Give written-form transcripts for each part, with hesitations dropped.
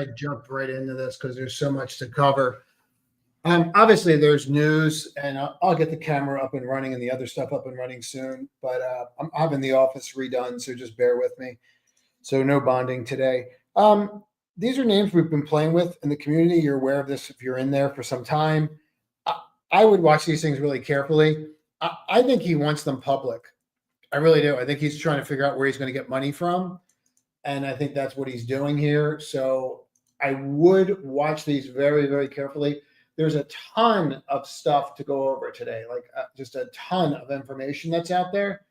I jumped right into this because there's so much to cover. Obviously, there's news, and I'll get the camera up and running and the other stuff up and running soon. But I'm having the office redone, so just bear with me. So no bonding today. These are names we've been playing with in the community. You're aware of this if you're in there for some time. I would watch these things really carefully. I think he wants them public. I really do. I think he's trying to figure out where he's going to get money from. And I think that's what he's doing here. So I would watch these very, very carefully. There's a ton of stuff to go over today, like just a ton of information that's out there.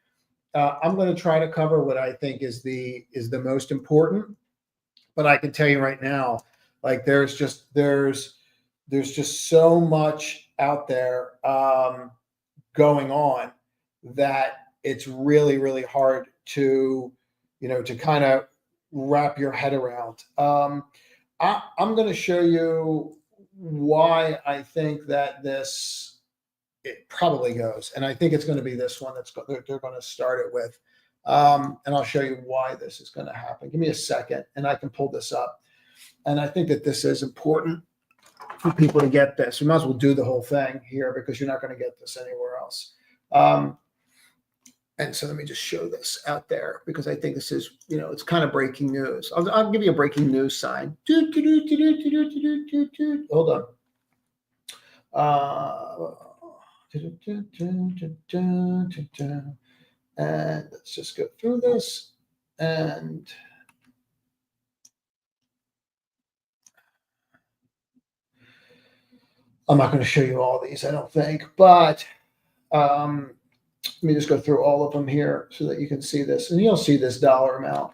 I'm going to try to cover what I think is the most important. But I can tell you right now, like there's just so much out there going on that it's really, really hard to kind of wrap your head around. I'm going to show you why I think that it probably goes, and I think it's going to be this one they're going to start it with, and I'll show you why this is going to happen. Give me a second, and I can pull this up. And I think that this is important for people to get this. We might as well do the whole thing here because you're not going to get this anywhere else. And so let me just show this out there because I think this is, it's kind of breaking news. I'll give you a breaking news sign. Hold on. And let's just go through this. And I'm not going to show you all these, I don't think, but let me just go through all of them here so that you can see this, and you'll see this dollar amount.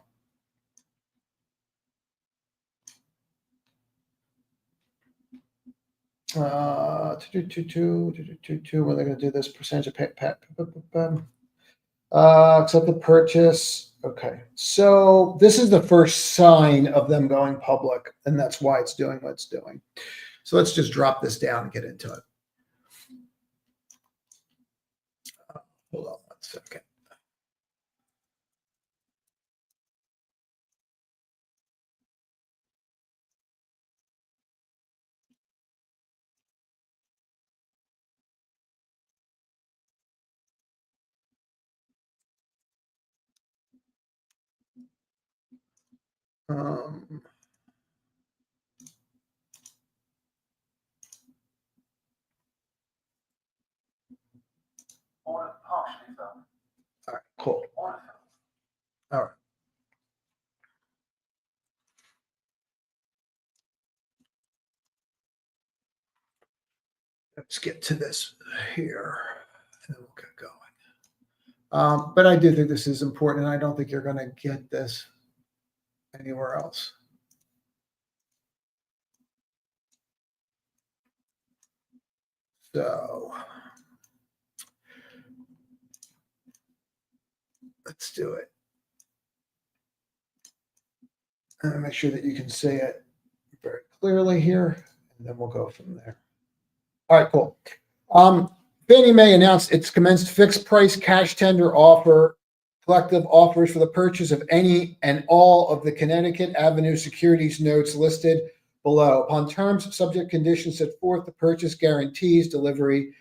When they're going to do this percentage of accept the purchase. Okay, so this is the first sign of them going public, and that's why it's doing what it's doing. So let's just drop this down and get into it. Hold on one second. All right, cool. All right. Let's get to this here, and then we'll get going. But I do think this is important, and I don't think you're going to get this anywhere else. So let's do it. And make sure that you can see it very clearly here, and then we'll go from there. All right, cool. Fannie Mae announced it's commenced fixed price cash tender offer, collective offers for the purchase of any and all of the Connecticut Avenue securities notes listed below. Upon terms, subject conditions set forth, the purchase guarantees delivery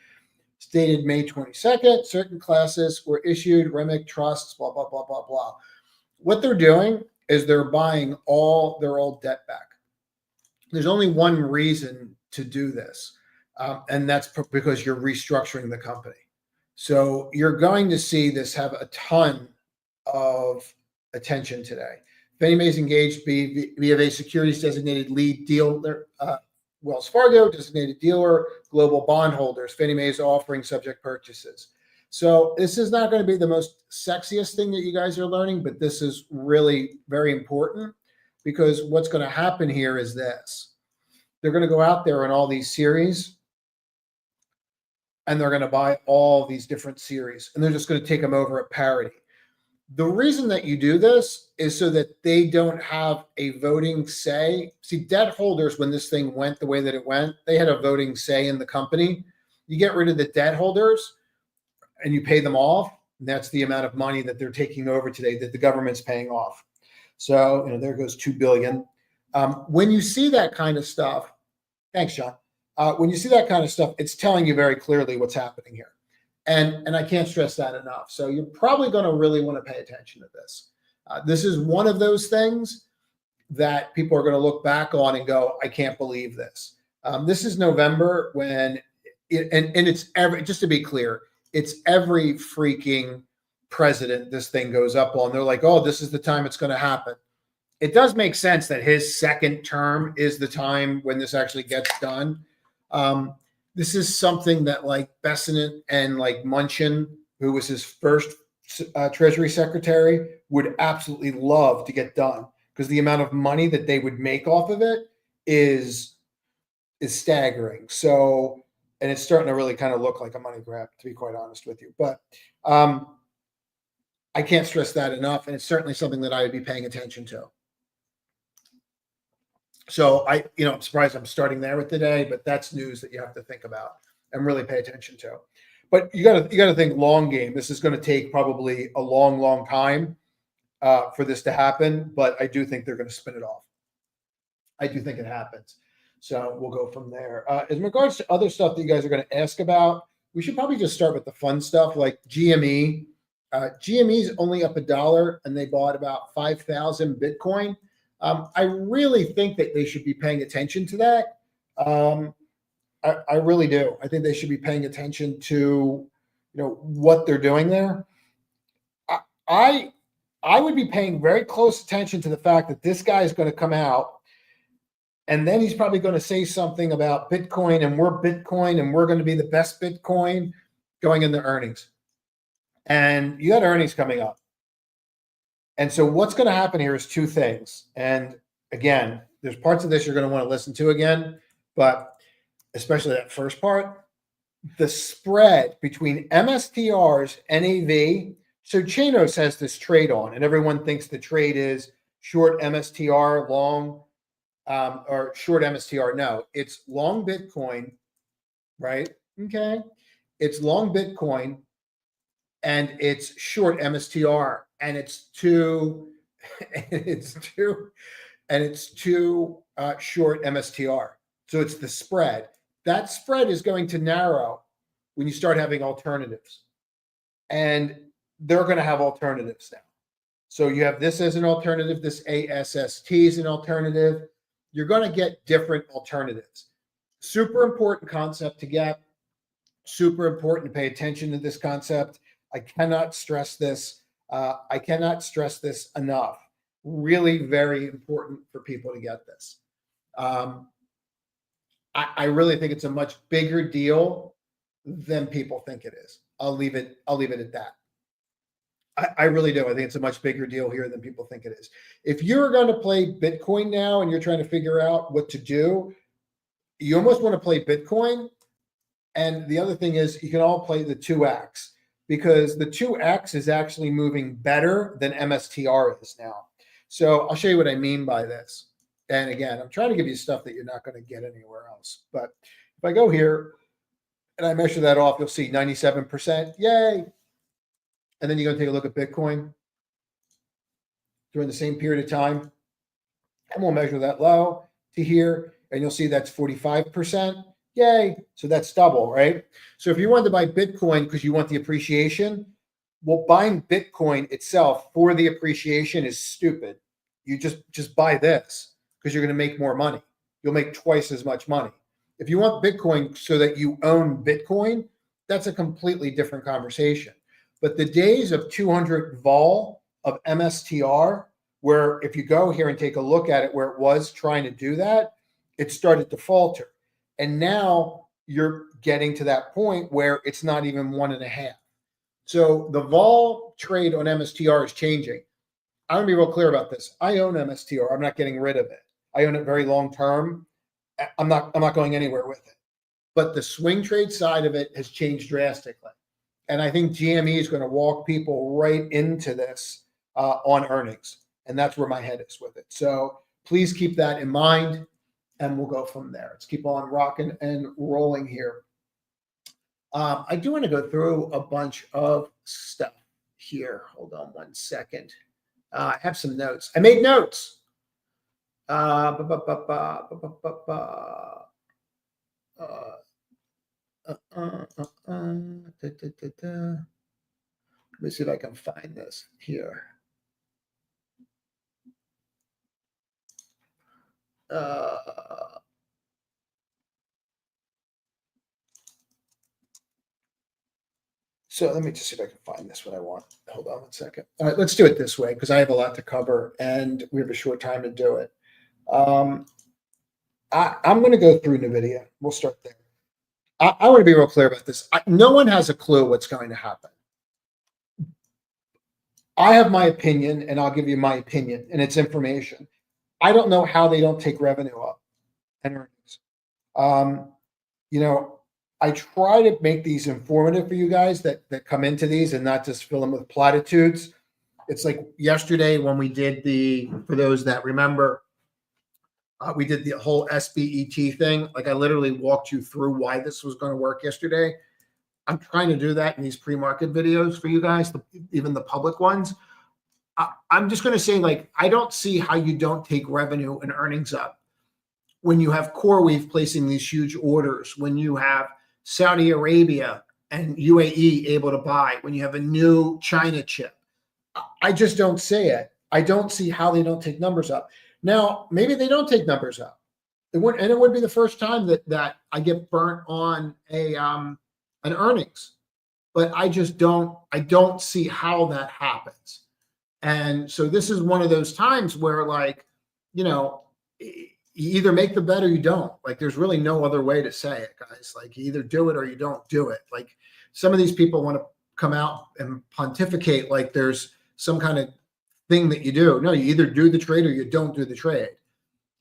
stated May 22nd. Certain classes were issued, REMIC trusts, blah, blah, blah, blah, blah. What they're doing is they're buying all their old debt back. There's only one reason to do this, and that's because you're restructuring the company. So you're going to see this have a ton of attention today. Fannie Mae's engaged BofA Securities designated lead dealer, Wells Fargo designated dealer, global bondholders. Fannie Mae is offering subject purchases. So this is not going to be the most sexiest thing that you guys are learning, but this is really very important because what's going to happen here is this. They're going to go out there in all these series and they're going to buy all these different series and they're just going to take them over at parity. The reason that you do this is so that they don't have a voting say. See, debt holders, when this thing went the way that it went, they had a voting say in the company. You get rid of the debt holders and you pay them off. And that's the amount of money that they're taking over today that the government's paying off. So, there goes $2 billion. When you see that kind of stuff, thanks, John. When you see that kind of stuff, it's telling you very clearly what's happening here. And I can't stress that enough. So you're probably going to really want to pay attention to this. This is one of those things that people are going to look back on and go, I can't believe this. This is November when, and it's every, just to be clear, it's every freaking president this thing goes up on. They're like, oh, this is the time it's going to happen. It does make sense that his second term is the time when this actually gets done. This is something that like Bessent and like Munchin, who was his first Treasury Secretary, would absolutely love to get done, because the amount of money that they would make off of it is staggering. So, and it's starting to really kind of look like a money grab, to be quite honest with you. But I can't stress that enough, and it's certainly something that I would be paying attention to. So I'm surprised I'm starting there with today, but that's news that you have to think about and really pay attention to. But you got to think long game. This is going to take probably a long, long time for this to happen, but I do think they're going to spin it off. I do think it happens. So we'll go from there. In regards to other stuff that you guys are going to ask about, we should probably just start with the fun stuff like GME. GME is only up $1, and they bought about 5,000 Bitcoin. I really think that they should be paying attention to that. I really do. I think they should be paying attention to, what they're doing there. I would be paying very close attention to the fact that this guy is going to come out, and then he's probably going to say something about Bitcoin, and we're going to be the best Bitcoin going into earnings. And you got earnings coming up. And so what's going to happen here is two things. And again, there's parts of this you're going to want to listen to again, but especially that first part, the spread between MSTR's NAV. So Chanos has this trade on, and everyone thinks the trade is short MSTR, long, or short MSTR. No, it's long Bitcoin, right? Okay. It's long Bitcoin and it's short MSTR, and it's too short MSTR. So it's the spread. That spread is going to narrow when you start having alternatives, and they're going to have alternatives now. So you have this as an alternative, this ASST is an alternative. You're going to get different alternatives. Super important concept to get. Super important to pay attention to this concept. I cannot stress this. I cannot stress this enough. Really very important for people to get this. I really think it's a much bigger deal than people think it is. I'll leave it at that. I really do. I think it's a much bigger deal here than people think it is. If you're going to play Bitcoin now and you're trying to figure out what to do, you almost want to play Bitcoin. And the other thing is you can all play the 2X, because the 2X is actually moving better than MSTR is now. So I'll show you what I mean by this. And again, I'm trying to give you stuff that you're not going to get anywhere else. But if I go here and I measure that off, you'll see 97%. Yay. And then you're going to take a look at Bitcoin during the same period of time. And we'll measure that low to here, and you'll see that's 45%. Yay. So that's double, right? So if you wanted to buy Bitcoin because you want the appreciation, well, buying Bitcoin itself for the appreciation is stupid. You just buy this because you're going to make more money. You'll make twice as much money. If you want Bitcoin so that you own Bitcoin, that's a completely different conversation. But the days of 200 vol of MSTR, where if you go here and take a look at it, where it was trying to do that, it started to falter. And now you're getting to that point where it's not even 1.5. So the vol trade on MSTR is changing. I'm going to be real clear about this. I own MSTR. I'm not getting rid of it. I own it very long term. I'm not going anywhere with it. But the swing trade side of it has changed drastically. And I think GME is going to walk people right into this on earnings. And that's where my head is with it. So please keep that in mind, and we'll go from there. Let's keep on rocking and rolling here. I do want to go through a bunch of stuff here. Hold on one second. I have some notes. I made notes. ba, ba, ba, ba, ba, ba, ba, da, da, da, da. Let me see if I can find this here. So let me just see if I can find this what I want. Hold on one second. All right, let's do it this way because I have a lot to cover and we have a short time to do it. I'm going to go through Nvidia. We'll start there. I want to be real clear about this. No one has a clue what's going to happen. I have my opinion, and I'll give you my opinion, and it's information. I don't know how they don't take revenue up and earnings. You know, I try to make these informative for you guys that come into these and not just fill them with platitudes. It's like yesterday when we did for those that remember, we did the whole SBET thing. Like I literally walked you through why this was going to work yesterday. I'm trying to do that in these pre-market videos for you guys, even the public ones. I'm just going to say, like, I don't see how you don't take revenue and earnings up when you have CoreWeave placing these huge orders, when you have Saudi Arabia and UAE able to buy, when you have a new China chip. I just don't see it. I don't see how they don't take numbers up. Now, maybe they don't take numbers up. It would be the first time that I get burnt on an earnings, but I don't see how that happens. And so this is one of those times where, like, you know, you either make the bet or you don't. Like, there's really no other way to say it, guys. Like, you either do it or you don't do it. Like, some of these people want to come out and pontificate like there's some kind of thing that you do. No, you either do the trade or you don't do the trade.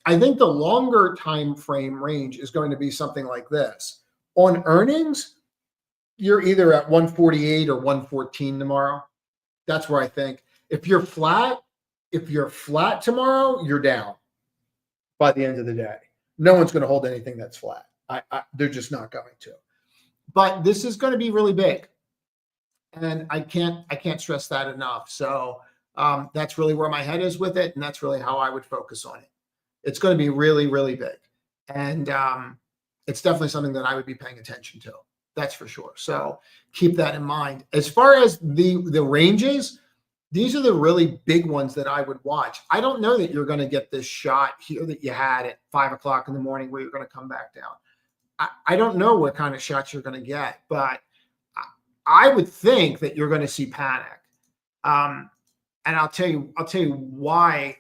I think the longer time frame range is going to be something like this. On earnings, you're either at 148 or 114 tomorrow. That's where I think. If you're flat tomorrow, you're down by the end of the day. No one's going to hold anything that's flat. They're just not going to. But this is going to be really big, and I can't stress that enough. So that's really where my head is with it, and that's really how I would focus on it. It's going to be really, really big, and it's definitely something that I would be paying attention to. That's for sure. So keep that in mind. As far as the ranges, these are the really big ones that I would watch. I don't know that you're going to get this shot here that you had at 5 o'clock in the morning where you're going to come back down. I don't know what kind of shots you're going to get, but I would think that you're going to see panic. And I'll tell you why.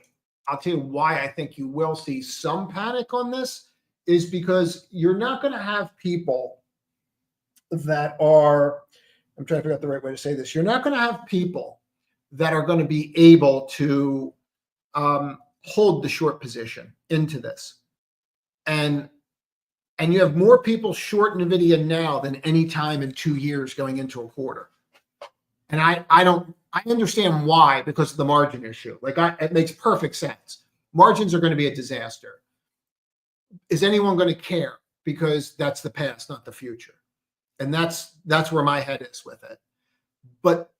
I'll tell you why I think you will see some panic on this is because you're not going to have people that are, I'm trying to figure out the right way to say this. You're not going to have people that are going to be able to hold the short position into this. And you have more people short Nvidia now than any time in 2 years going into a quarter. And I understand why, because of the margin issue. Like it makes perfect sense. Margins are going to be a disaster. Is anyone going to care? Because that's the past, not the future. And that's where my head is with it. But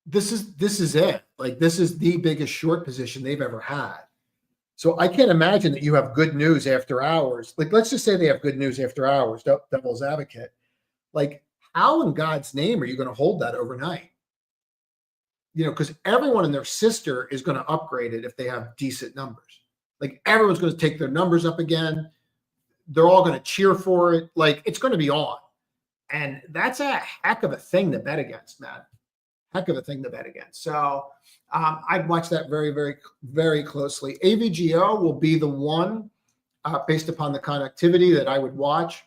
this is it. Like, this is the biggest short position they've ever had. So I can't imagine that you have good news after hours. Like, let's just say they have good news after hours, devil's advocate. Like, how in God's name are you going to hold that overnight? You know, because everyone and their sister is going to upgrade it if they have decent numbers. Like, everyone's going to take their numbers up again. They're all going to cheer for it. Like, it's going to be on. And that's a heck of a thing to bet against, man. Heck of a thing to bet against. So I'd watch that very, very, very closely. AVGO will be the one based upon the connectivity that I would watch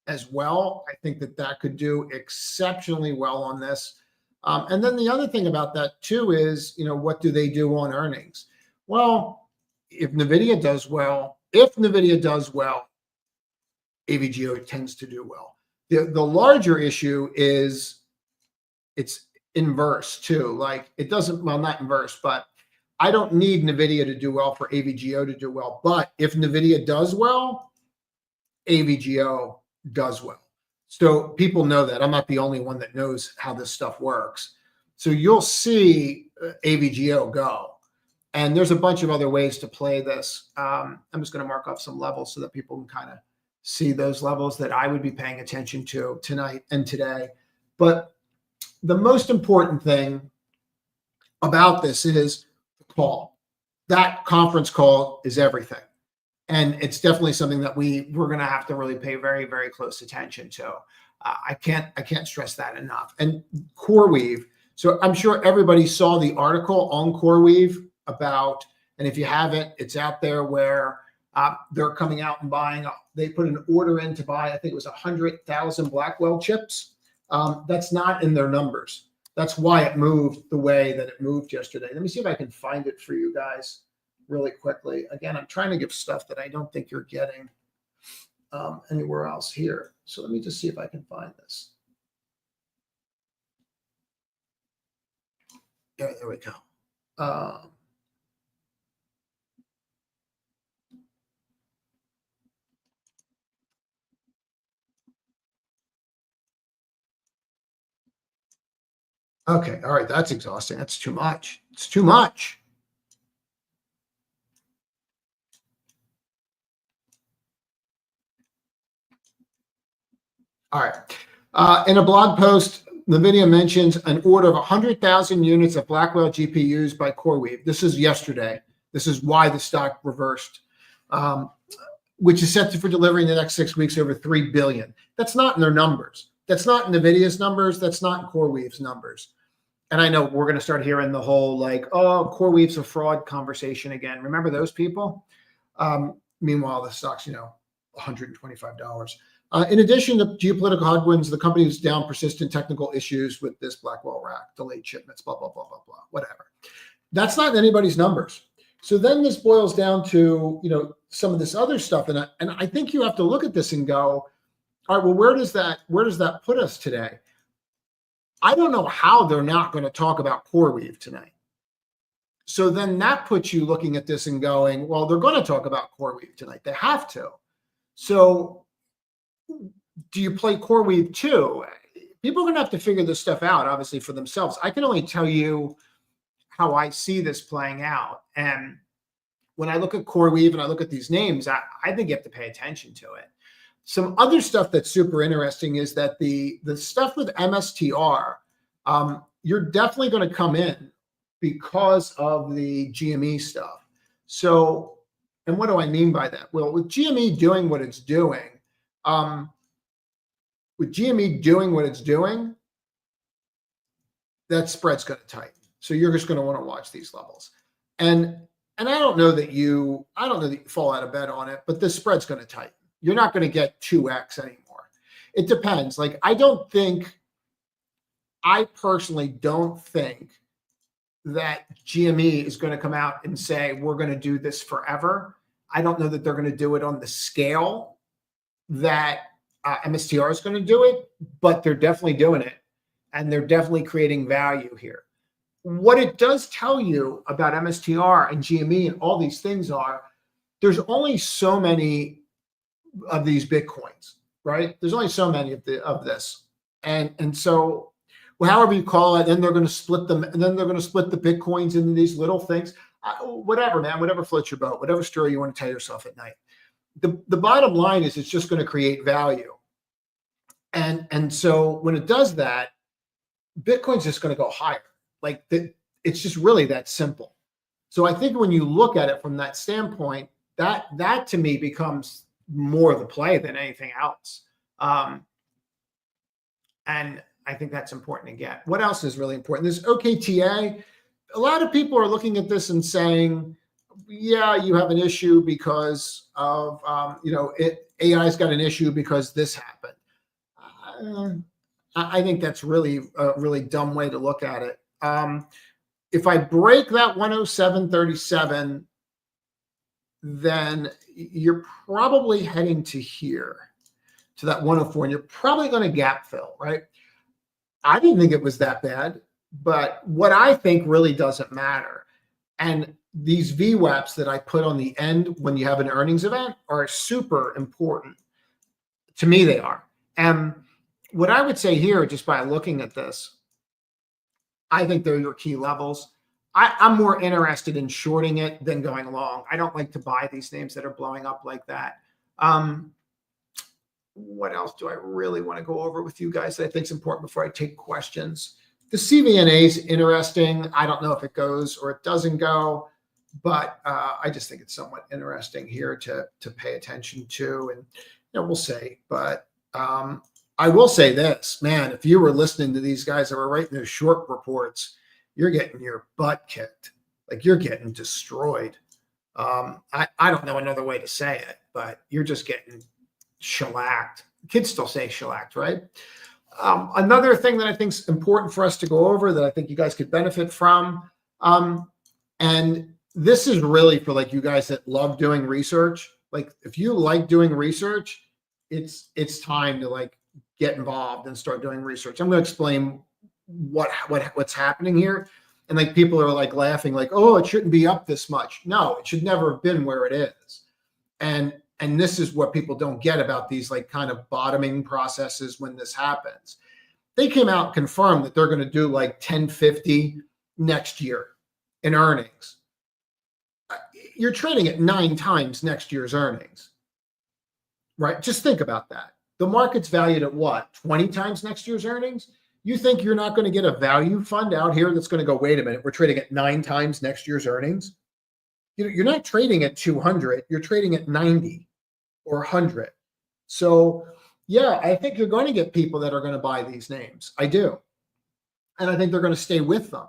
as well. I think that could do exceptionally well on this. And then the other thing about that too is, you know, what do they do on earnings? Well, if Nvidia does well, AVGO tends to do well. The larger issue is it's inverse too. Like, it doesn't, well, not inverse, but I don't need Nvidia to do well for AVGO to do well. But if Nvidia does well, AVGO does well. So people know that. I'm not the only one that knows how this stuff works. So you'll see AVGO go. And there's a bunch of other ways to play this. I'm just going to mark off some levels so that people can kind of see those levels that I would be paying attention to tonight and today. But the most important thing about this is the call. That conference call is everything. And it's definitely something that we're going to have to really pay very, very close attention to. I can't stress that enough. And CoreWeave. So I'm sure everybody saw the article on CoreWeave about, and if you haven't, it's out there where they're coming out and buying. They put an order in to buy, I think it was 100,000 Blackwell chips. That's not in their numbers. That's why it moved the way that it moved yesterday. Let me see if I can find it for you guys really quickly. Again, I'm trying to give stuff that I don't think you're getting anywhere else here. So let me just see if I can find this. Yeah, there we go. Okay, all right, that's exhausting. That's too much. It's too much. All right. In a blog post, Nvidia mentions an order of 100,000 units of Blackwell GPUs by CoreWeave. This is yesterday. This is why the stock reversed, which is set for delivery in the next 6 weeks over 3 billion. That's not in their numbers. That's not in Nvidia's numbers. That's not in CoreWeave's numbers. And I know we're going to start hearing the whole like, oh, CoreWeave's a fraud conversation again. Remember those people? Meanwhile, the stock's, $125. In addition to geopolitical headwinds, the company is down persistent technical issues with this Blackwell rack, delayed shipments, blah, blah, blah, blah, blah, whatever. That's not in anybody's numbers. So then this boils down to, some of this other stuff. And I think you have to look at this and go, all right, well, where does that put us today? I don't know how they're not going to talk about CoreWeave tonight. So then that puts you looking at this and going, well, they're going to talk about CoreWeave tonight. They have to. So do you play CoreWeave too? People are going to have to figure this stuff out, obviously, for themselves. I can only tell you how I see this playing out. And when I look at CoreWeave and I look at these names, I think you have to pay attention to it. Some other stuff that's super interesting is that the stuff with MSTR, you're definitely going to come in because of the GME stuff. So, and what do I mean by that? Well, with GME doing what it's doing, that spread's going to tighten. So you're just going to want to watch these levels. And I don't know that you fall out of bed on it, but the spread's going to tighten. You're not going to get 2x anymore. It depends. Like, I personally don't think that GME is going to come out and say, we're going to do this forever. I don't know that they're going to do it on the scale that MSTR is going to do it, but they're definitely doing it. And they're definitely creating value here. What it does tell you about MSTR and GME and all these things are, there's only so many of these Bitcoins, right? There's only so many of this. And so, well, however you call it, then they're going to split them, and then they're going to split the Bitcoins into these little things. Whatever, man, whatever floats your boat, whatever story you want to tell yourself at night. The bottom line is it's just going to create value. And so when it does that, Bitcoin's just going to go higher. Like, it's just really that simple. So I think when you look at it from that standpoint, that to me becomes more of the play than anything else. And I think that's important to get. What else is really important? This OKTA, a lot of people are looking at this and saying, yeah, you have an issue because of, AI's got an issue because this happened. I think that's really a really dumb way to look at it. If I break that 107.37, then you're probably heading to here, to that 104, and you're probably going to gap fill, right? I didn't think it was that bad, but what I think really doesn't matter. And these VWAPs that I put on the end when you have an earnings event are super important. To me, they are. And what I would say here, just by looking at this, I think they're your key levels. I'm more interested in shorting it than going long. I don't like to buy these names that are blowing up like that. What else do I really want to go over with you guys that I think is important before I take questions? The CVNA is interesting. I don't know if it goes or it doesn't go, but I just think it's somewhat interesting here to pay attention to, and we'll see. But I will say this, man, if you were listening to these guys that were writing those short reports, you're getting your butt kicked. Like, you're getting destroyed. I don't know another way to say it, but you're just getting shellacked. Kids still say shellacked, right? Another thing that I think is important for us to go over that I think you guys could benefit from, and this is really for like you guys that love doing research. Like, if you like doing research, it's time to like get involved and start doing research. I'm going to explain what's happening here. And like, people are like laughing, like, oh, it shouldn't be up this much. No, it should never have been where it is. And this is what people don't get about these like kind of bottoming processes when this happens. They came out and confirmed that they're going to do like 1050 next year in earnings. You're trading at 9 times next year's earnings, right? Just think about that. The market's valued at what? 20 times next year's earnings? You think you're not going to get a value fund out here that's going to go, wait a minute, we're trading at 9 times next year's earnings? You're not trading at 200, you're trading at 90 or 100. So yeah, I think you're going to get people that are going to buy these names. I do. And I think they're going to stay with them.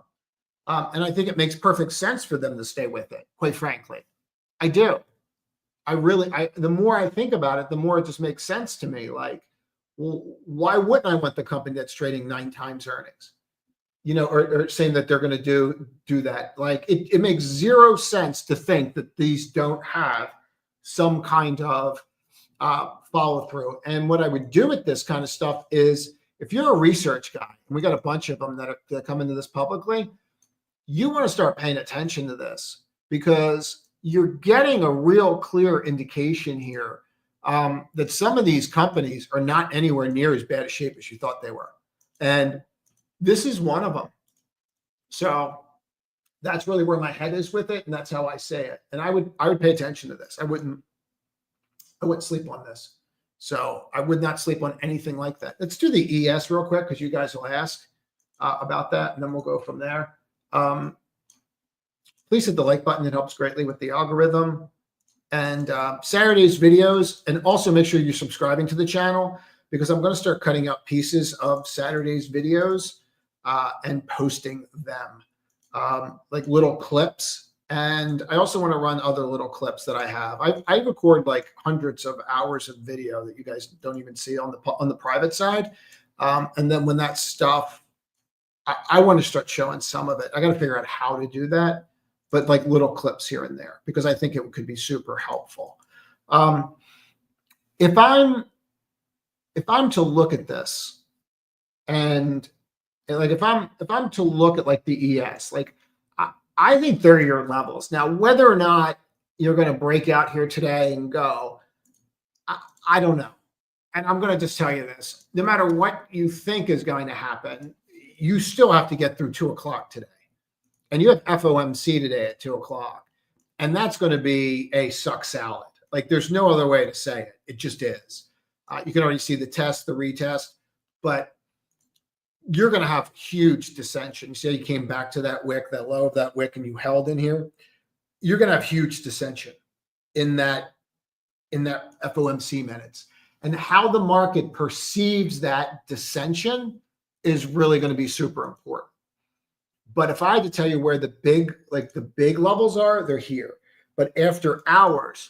And I think it makes perfect sense for them to stay with it, quite frankly. I do. The more I think about it, the more it just makes sense to me. Like, well, why wouldn't I want the company that's trading 9 times earnings? Or saying that they're going to do that. Like, it makes zero sense to think that these don't have some kind of follow through. And what I would do with this kind of stuff is, if you're a research guy, and we got a bunch of them that come into this publicly, you want to start paying attention to this, because you're getting a real clear indication here that some of these companies are not anywhere near as bad a shape as you thought they were. And this is one of them. So that's really where my head is with it. And that's how I say it. And I would pay attention to this. I wouldn't sleep on this. So I would not sleep on anything like that. Let's do the ES real quick, because you guys will ask about that, and then we'll go from there. Please hit the like button. It helps greatly with the algorithm. And Saturday's videos, and also make sure you're subscribing to the channel, because I'm going to start cutting out pieces of Saturday's videos and posting them, like little clips. And I also want to run other little clips that I have. I record like hundreds of hours of video that you guys don't even see on the private side. And then when that stuff, I want to start showing some of it. I got to figure out how to do that, but like little clips here and there, because I think it could be super helpful. If I'm to look at this, and like if I'm to look at like the ES, like I think they're your levels. Now, whether or not you're going to break out here today and go, I don't know. And I'm going to just tell you this: no matter what you think is going to happen, you still have to get through 2 o'clock today. And you have FOMC today at 2 o'clock. And that's going to be a suck salad. Like, there's no other way to say it. It just is. You can already see the test, the retest, but you're going to have huge dissension. You say you came back to that wick, that low of that wick, and you held in here. You're going to have huge dissension in that FOMC minutes. And how the market perceives that dissension is really going to be super important. But if I had to tell you where the big levels are, they're here. But after hours,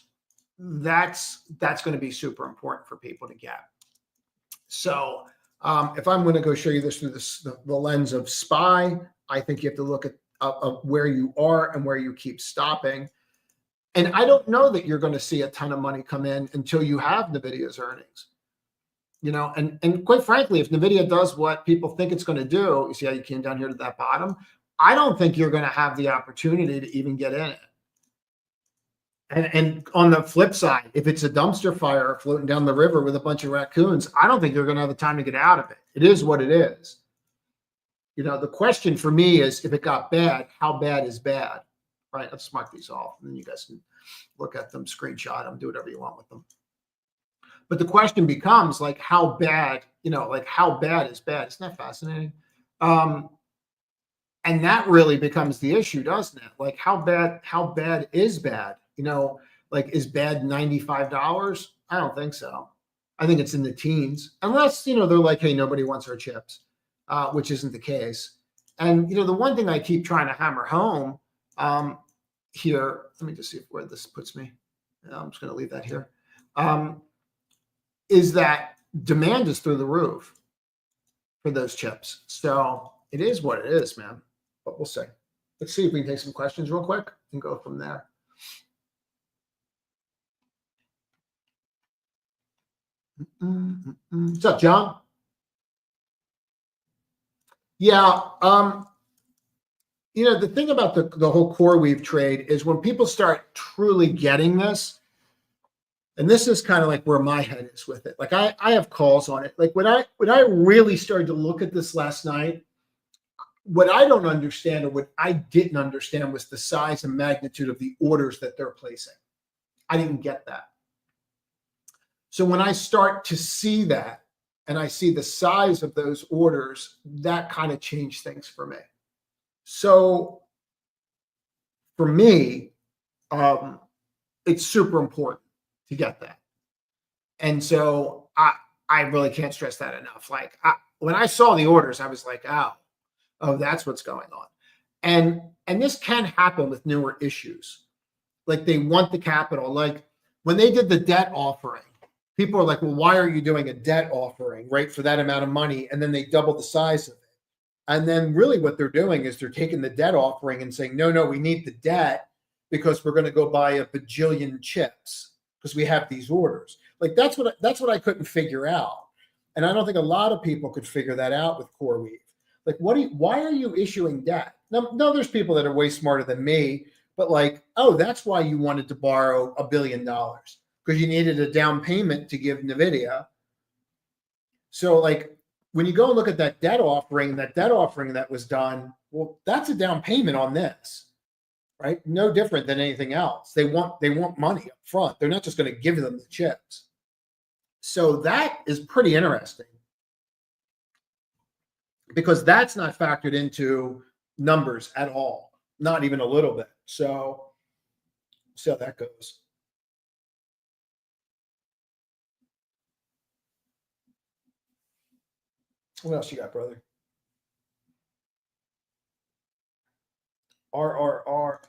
that's going to be super important for people to get. So if I'm going to go show you this through the lens of SPY, I think you have to look at where you are and where you keep stopping. And I don't know that you're going to see a ton of money come in until you have NVIDIA's earnings. And quite frankly, if NVIDIA does what people think it's going to do, you see how you came down here to that bottom? I don't think you're going to have the opportunity to even get in it. And on the flip side, if it's a dumpster fire floating down the river with a bunch of raccoons, I don't think you're going to have the time to get out of it. It is what it is. The question for me is, if it got bad, how bad is bad, right? Let's mark these off, and then you guys can look at them, screenshot them, do whatever you want with them. But the question becomes, like, how bad, like, how bad is bad? Isn't that fascinating? And that really becomes the issue, doesn't it? Like, how bad is bad? Like, is bad $95? I don't think so. I think it's in the teens, unless, they're like, hey, nobody wants our chips, which isn't the case. And, the one thing I keep trying to hammer home here, let me just see where this puts me. I'm just going to leave that here. Is that demand is through the roof for those chips. So it is what it is, man. But we'll see. Let's see if we can take some questions real quick and go from there. What's up, John? Yeah. The thing about the whole CoreWeave trade is when people start truly getting this, and this is kind of like where my head is with it. Like I have calls on it. Like when I really started to look at this last night, what I don't understand, or what I didn't understand, was the size and magnitude of the orders that they're placing. I didn't get that. So when I start to see that, and I see the size of those orders, that kind of changed things for me. So for me, it's super important to get that. And so I really can't stress that enough. Like when I saw the orders, I was like, oh, that's what's going on. And this can happen with newer issues. Like they want the capital. Like when they did the debt offering, people are like, well, why are you doing a debt offering, right, for that amount of money? And then they double the size of it. And then really what they're doing is they're taking the debt offering and saying, no, we need the debt because we're going to go buy a bajillion chips because we have these orders. Like that's what I couldn't figure out. And I don't think a lot of people could figure that out with CoreWeave. Like, why are you issuing debt? No, there's people that are way smarter than me, but like, oh, that's why you wanted to borrow $1 billion, because you needed a down payment to give Nvidia. So like, when you go and look at that debt offering that was done, well, that's a down payment on this, right? No different than anything else. They want money up front. They're not just going to give them the chips. So that is pretty interesting, because that's not factored into numbers at all, not even a little bit. So see how that goes. What else you got, brother? RRR.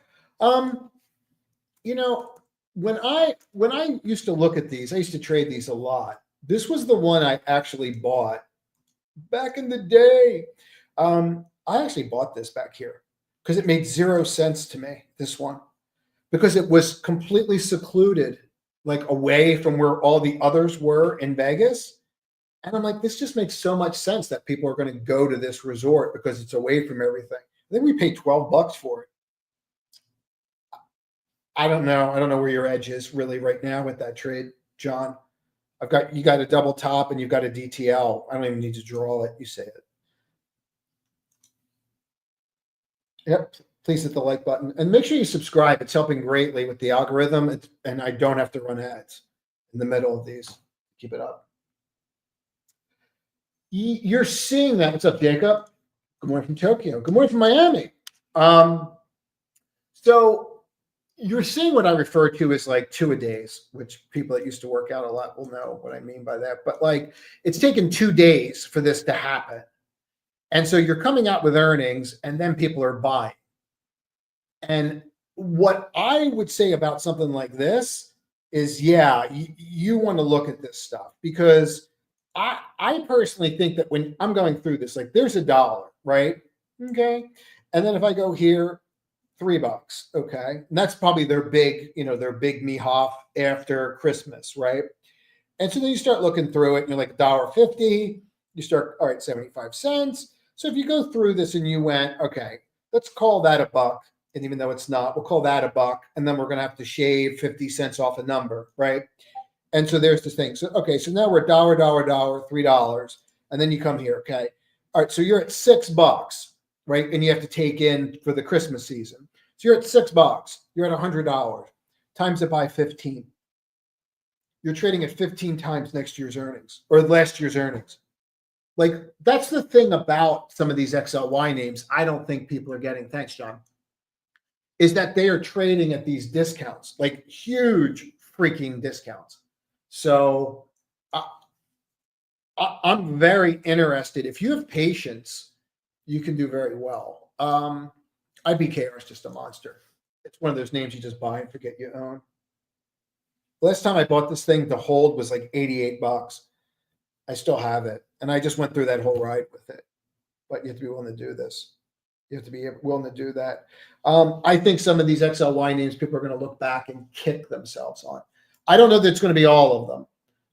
When I used to look at these, I used to trade these a lot. This was the one I actually bought back in the day. I actually bought this back here because it made 0 sense to me, this one, because it was completely secluded, like away from where all the others were in Vegas. And I'm like, this just makes so much sense that people are going to go to this resort because it's away from everything. I think we paid $12 for it. I don't know. I don't know where your edge is really right now with that trade, John. You got a double top and you've got a DTL. I don't even need to draw it. You say it. Yep. Please hit the like button and make sure you subscribe. It's helping greatly with the algorithm. And I don't have to run ads in the middle of these. Keep it up. You're seeing that. What's up, Jacob? Good morning from Tokyo. Good morning from Miami. So you're seeing what I refer to as like 2-a-days, which people that used to work out a lot will know what I mean by that. But like, it's taken 2 days for this to happen. And so you're coming out with earnings and then people are buying. And what I would say about something like this is, yeah, you want to look at this stuff, because I personally think that when I'm going through this, like there's $1, right? Okay. And then if I go here, $3, okay. And that's probably their big Mihaf after Christmas, right? And so then you start looking through it and you're like $1.50, you start, all right, 75 cents. So if you go through this and you went, okay, let's call that $1. And even though it's not, we'll call that $1. And then we're going to have to shave 50 cents off a number, right? And so there's this thing. So, okay, so now we're $1, $3. And then you come here, okay. All right, so you're at $6, right? And you have to take in for the Christmas season. So you're at $6. You're at $100. Times it by 15. You're trading at 15 times next year's earnings or last year's earnings. Like, that's the thing about some of these XLY names I don't think people are getting. Thanks, John. Is that they are trading at these discounts, like huge freaking discounts. So I'm very interested. If you have patience, you can do very well. IBKR is just a monster. It's one of those names you just buy and forget you own. Last time I bought this thing to hold was like $88. I still have it. And I just went through that whole ride with it. But you have to be willing to do this. You have to be willing to do that. I think some of these XLY names, people are going to look back and kick themselves on. I don't know that it's going to be all of them,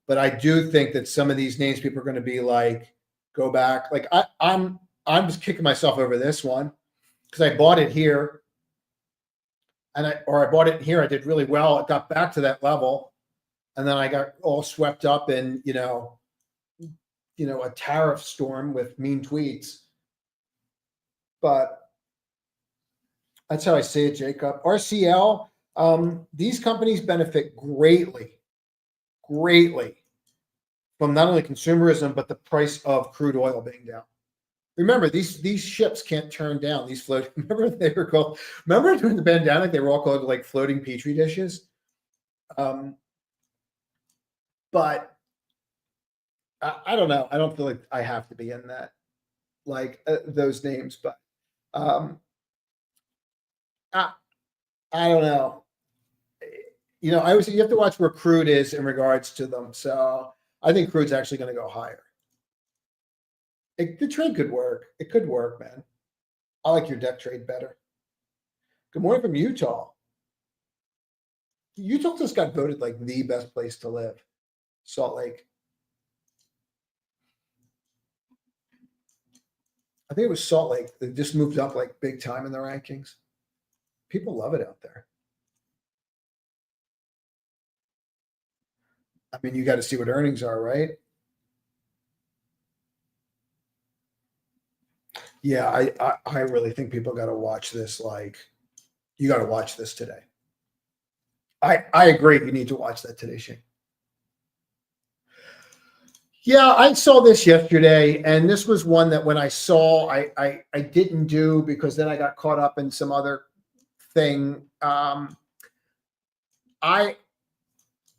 but I do think that some of these names, people are going to be like, go back. Like I'm just kicking myself over this one because I bought it here, and I bought it here. I did really well. It got back to that level, and then I got all swept up in a tariff storm with mean tweets. But that's how I say it, Jacob. RCL, these companies benefit greatly from not only consumerism, but the price of crude oil being down. Remember, these ships can't turn down. These float. Remember they were called. Remember during the pandemic, they were all called like floating petri dishes. But I don't know. I don't feel like I have to be in that, like those names. But I don't know. You have to watch where crude is in regards to them. So I think crude's actually going to go higher. The trade could work. It could work, man. I like your deck trade better. Good morning from Utah. Utah just got voted like the best place to live. Salt Lake. I think it was Salt Lake. They just moved up like big time in the rankings. People love it out there. I mean, you got to see what earnings are, right? Yeah, I really think people got to watch this. Like, you got to watch this today. I agree. You need to watch that today, Shane. Yeah, I saw this yesterday, and this was one that when I saw, I didn't do because then I got caught up in some other thing.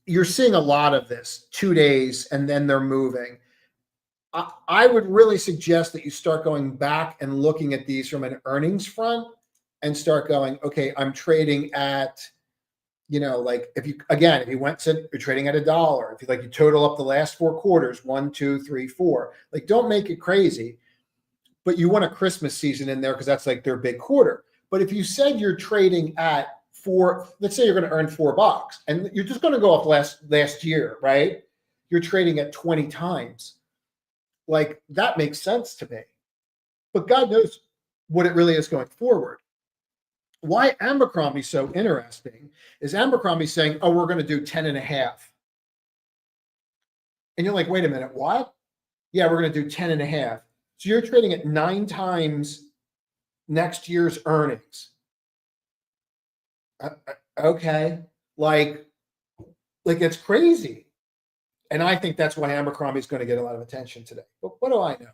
You're seeing a lot of this 2 days, and then they're moving. I would really suggest that you start going back and looking at these from an earnings front and start going, okay, I'm trading at, like if you you're trading at $1, if you total up the last 4 quarters, 1, 2, 3, 4, like don't make it crazy, but you want a Christmas season in there because that's like their big quarter. But if you said you're trading at let's say you're going to earn $4 and you're just going to go off last year, right? You're trading at 20 times. Like that makes sense to me, but God knows what it really is going forward. Why Abercrombie's so interesting is Abercrombie's saying, oh, we're going to do 10.5. And you're like, wait a minute, what? Yeah, we're going to do 10.5. So you're trading at 9 times next year's earnings. Okay. Like it's crazy. And I think that's why Abercrombie's going to get a lot of attention today. But what do I know?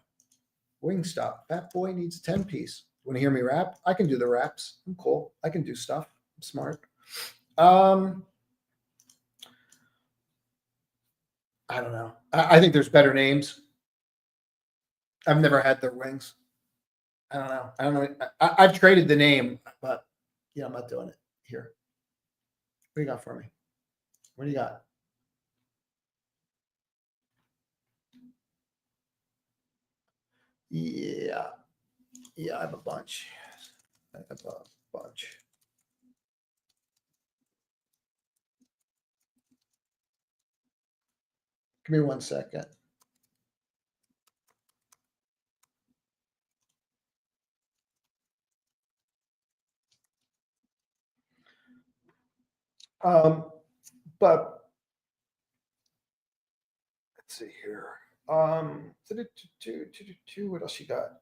Wingstop. That boy needs a 10-piece. Want to hear me rap? I can do the raps. I'm cool. I can do stuff. I'm smart. I don't know. I think there's better names. I've never had their wings. I don't know. I've traded the name, but I'm not doing it here. What do you got for me? What do you got? Yeah, I have a bunch. Give me 1 second. But let's see here. What else you got?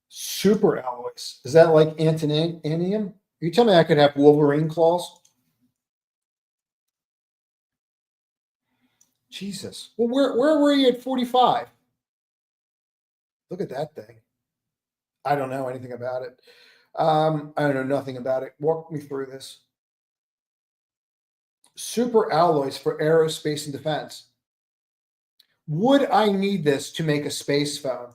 Super alloys. Is that like antimonium? You tell me I could have Wolverine claws? Jesus. Well, where were you at 45? Look at that thing. I don't know anything about it. I don't know nothing about it. Walk me through this. Super alloys for aerospace and defense. Would I need this to make a space phone?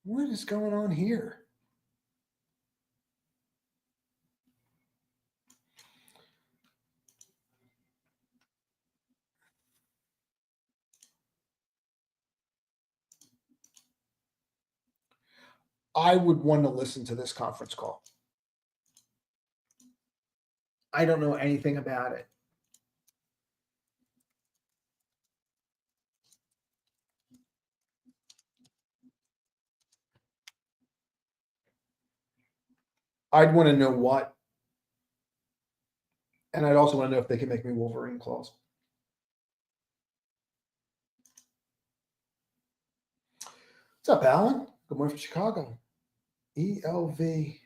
What is going on here? I would want to listen to this conference call. I don't know anything about it. I'd want to know what. And I'd also want to know if they can make me Wolverine claws. What's up, Alan? Good morning from Chicago. ELV,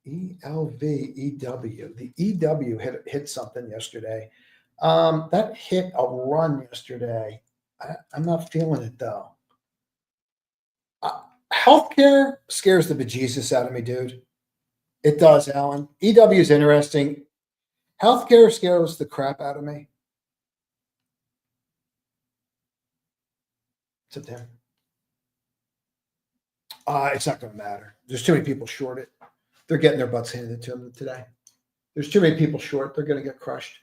EW. The EW hit something yesterday. That hit a run yesterday. I'm not feeling it though. Healthcare scares the bejesus out of me, dude. It does, Alan. EW is interesting. Healthcare scares the crap out of me. Sit there. It's not going to matter. There's too many people short it. They're getting their butts handed to them today. There's too many people short. They're going to get crushed.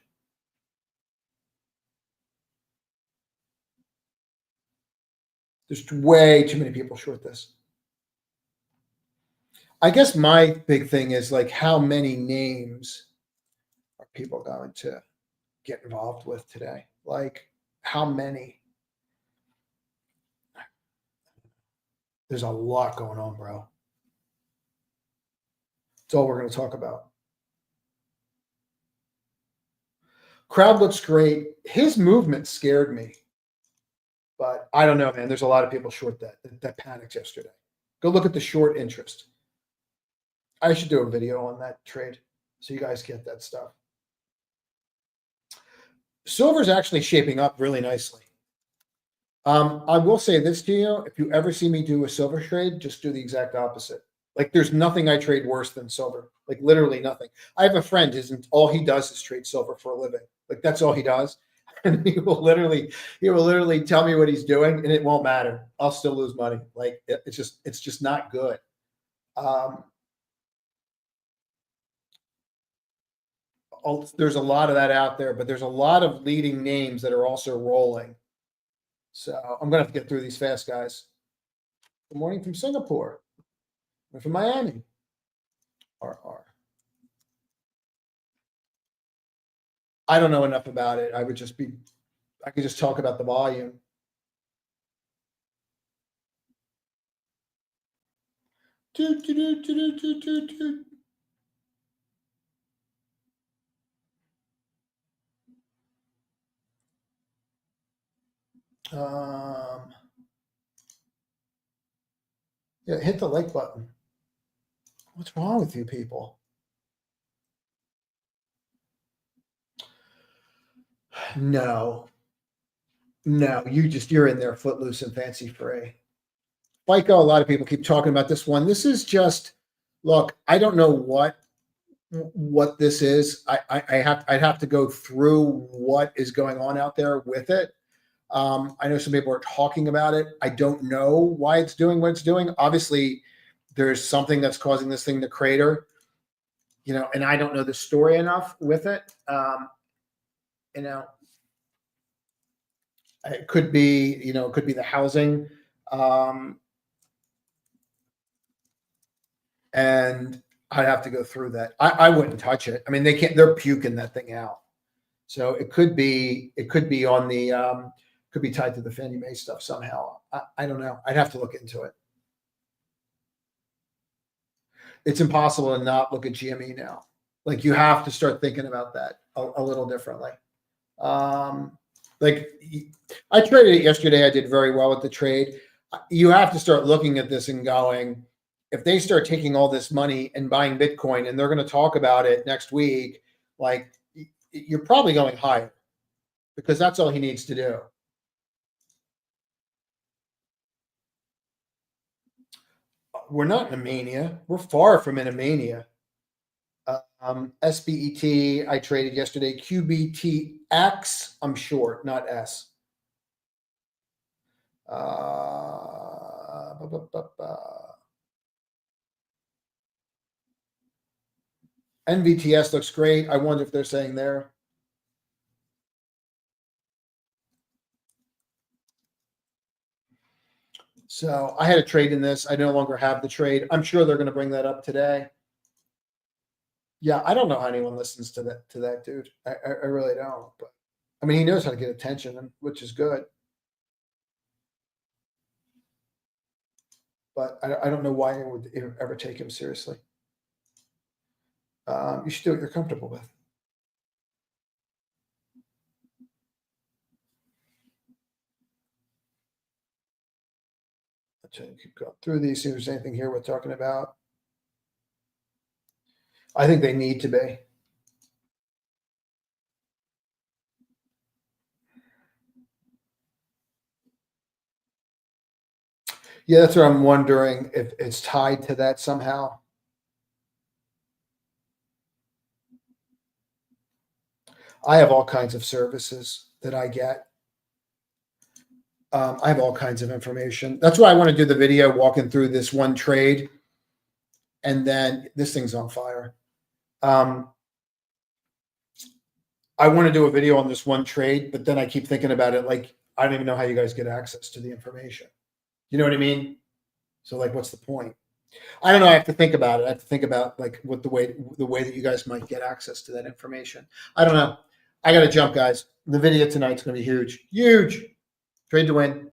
There's way too many people short this. I guess my big thing is like how many names are people going to get involved with today? Like how many? There's a lot going on, bro. That's all we're going to talk about. Crowd looks great. His movement scared me. But I don't know, man. There's a lot of people short that panicked yesterday. Go look at the short interest. I should do a video on that trade so you guys get that stuff. Silver's actually shaping up really nicely. I will say this to you. If you ever see me do a silver trade, just do the exact opposite. Like there's nothing I trade worse than silver. Like literally nothing. I have a friend, all he does is trade silver for a living. Like that's all he does. And he will literally tell me what he's doing and it won't matter. I'll still lose money. Like it's just not good. There's a lot of that out there, but there's a lot of leading names that are also rolling. So I'm going to have to get through these fast, guys. Good morning from Singapore. We're from Miami. RR. I don't know enough about it. I could just talk about the volume. Yeah, hit the like button. What's wrong with you people? No, you're in there footloose and fancy free. FICO, a lot of people keep talking about this one. This is just, look, I don't know what this is. I'd have to go through what is going on out there with it. I know some people are talking about it. I don't know why it's doing what it's doing. Obviously, there's something that's causing this thing to crater, and I don't know the story enough with it. It could be, it could be the housing. And I'd have to go through that. I wouldn't touch it. I mean, they're puking that thing out. So it could be on the, could be tied to the Fannie Mae stuff somehow. I don't know. I'd have to look into it. It's impossible to not look at GME now. Like you have to start thinking about that a little differently. Like I traded it yesterday. I did very well with the trade. You have to start looking at this and going, if they start taking all this money and buying Bitcoin and they're going to talk about it next week, like you're probably going higher because that's all he needs to do. We're not in a mania. We're far from in a mania. SBET, I traded yesterday. QBTX, I'm short, not S. NVTS looks great. I wonder if they're saying there. So I had a trade in this. I no longer have the trade. I'm sure they're going to bring that up today. Yeah, I don't know how anyone listens to that dude. I really don't. But I mean, he knows how to get attention, which is good. But I don't know why it would ever take him seriously. You should do what you're comfortable with. Keep going through these. See if there's anything here we're talking about. I think they need to be. Yeah, that's what I'm wondering if it's tied to that somehow. I have all kinds of services that I get. I have all kinds of information. That's why I want to do the video walking through this one trade. And then this thing's on fire. I want to do a video on this one trade, but then I keep thinking about it. Like, I don't even know how you guys get access to the information. You know what I mean? So like, what's the point? I don't know. I have to think about it. I have to think about like what the way that you guys might get access to that information. I don't know. I got to jump, guys. The video tonight's going to be huge, huge. Trade to win.